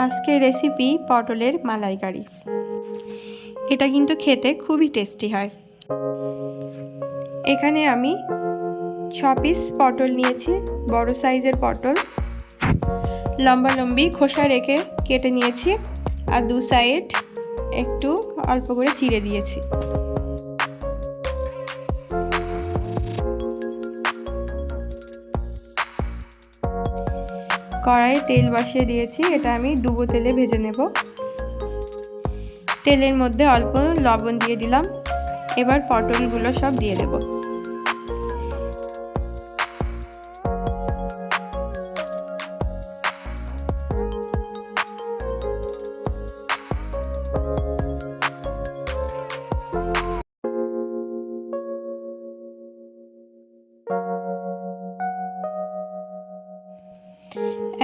আজকের রেসিপি পটলের মালাইকারি। এটা কিন্তু খেতে খুবই টেস্টি হয়। এখানে আমি 6 পিস পটল নিয়েছি, বড় সাইজের পটল। লম্বা লম্বি খোসা রেখে কেটে নিয়েছি, আর দু সাইড একটু অল্প করে চিড়ে দিয়েছি। কড়াইয়ে তেল বসিয়ে দিয়েছি, এটা আমি ডুবো তেলে ভেজে নেব। তেলের মধ্যে অল্প লবণ দিয়ে দিলাম। এবার পটলগুলো সব দিয়ে দেব।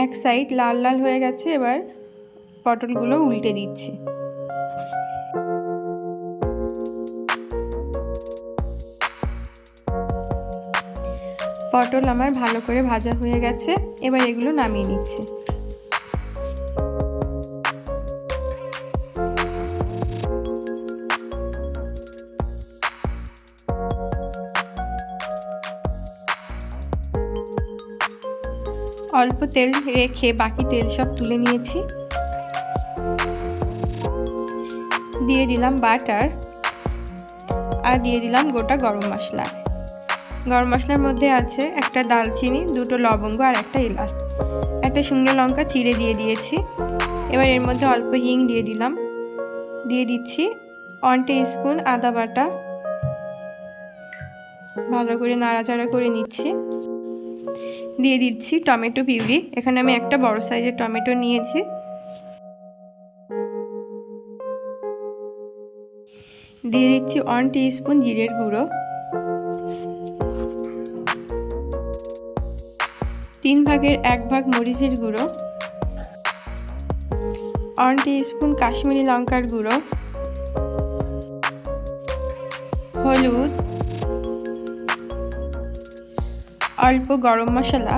এক সাইড লাল লাল হয়ে গেছে, এবার পটলগুলো উল্টে দিচ্ছি। পটল আমার ভালো করে ভাজা হয়ে গেছে, এবার এগুলো নামিয়ে নিচ্ছি। অল্প তেল রেখে বাকি তেল সব তুলে নিয়েছি। দিয়ে দিলাম বাটার, আর দিয়ে দিলাম গোটা গরম মশলা। গরম মশলার মধ্যে আছে একটা দালচিনি, দুটো লবঙ্গ আর একটা এলাচ, একটা শুকনো লঙ্কা চিড়ে দিয়ে দিয়েছি। এবার এর মধ্যে অল্প হিং দিয়ে দিলাম। দিয়ে দিচ্ছি 1 টিস্পুন আদা বাটা। ভালো করে নাড়াচাড়া করে নিচ্ছি। দিয়ে দিচ্ছি টমেটো পিউরি। এখানে আমি একটা বড় সাইজের টমেটো নিয়েছি। দিয়ে দিচ্ছি 1 টিস্পুন জিরের গুঁড়ো, 3 ভাগের 1 ভাগ মরিচের গুঁড়ো, 1 টিস্পুন কাশ্মীরি লঙ্কার গুঁড়ো, হলুদ, অল্প গরম মশলা।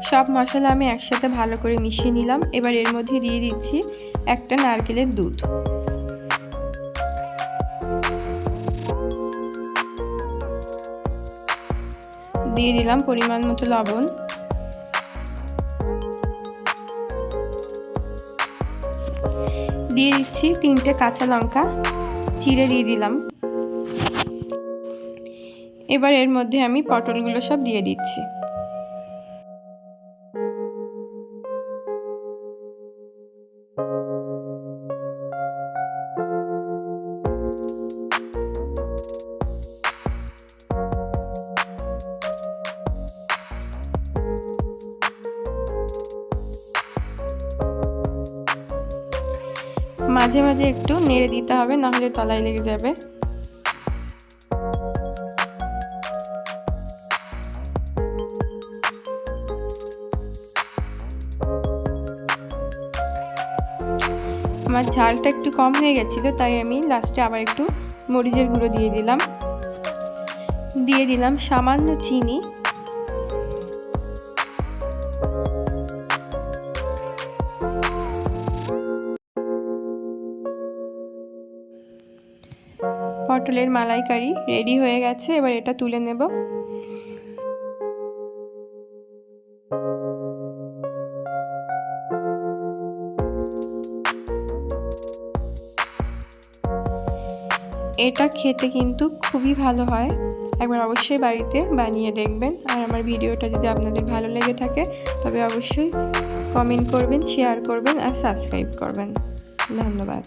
সব মশলা আমি একসাথে ভালো করে মিশিয়ে নিলাম। এবার এর মধ্যে দিয়ে দিচ্ছি একটা নারকেলের দুধ। দিয়ে দিলাম পরিমাণ মতো লবণ। দিয়ে দিচ্ছি 3টে কাঁচা লঙ্কা চিড়ে দিয়ে দিলাম। এবার এর মধ্যে আমি পটলগুলো সব দিয়ে দিচ্ছি। মাঝে মাঝে একটু নেড়ে দিতে হবে, না হলে তলায় লেগে যাবে। আমার ঝালটা একটু কম হয়ে গেছিল, তাই আমি লাস্টে আবার একটু মরিচের গুঁড়ো দিয়ে দিলাম। দিয়ে দিলাম সামান্য চিনি। পটলের মালাইকারি রেডি হয়ে গেছে, এবার এটা তুলে নেব। এটা খেতে কিন্তু খুবই ভালো হয়, একবার অবশ্যই বাড়িতে বানিয়ে দেখবেন। আর আমার ভিডিওটা যদি আপনাদের ভালো লেগে থাকে তবে অবশ্যই কমেন্ট করবেন, শেয়ার করবেন আর সাবস্ক্রাইব করবেন। ধন্যবাদ।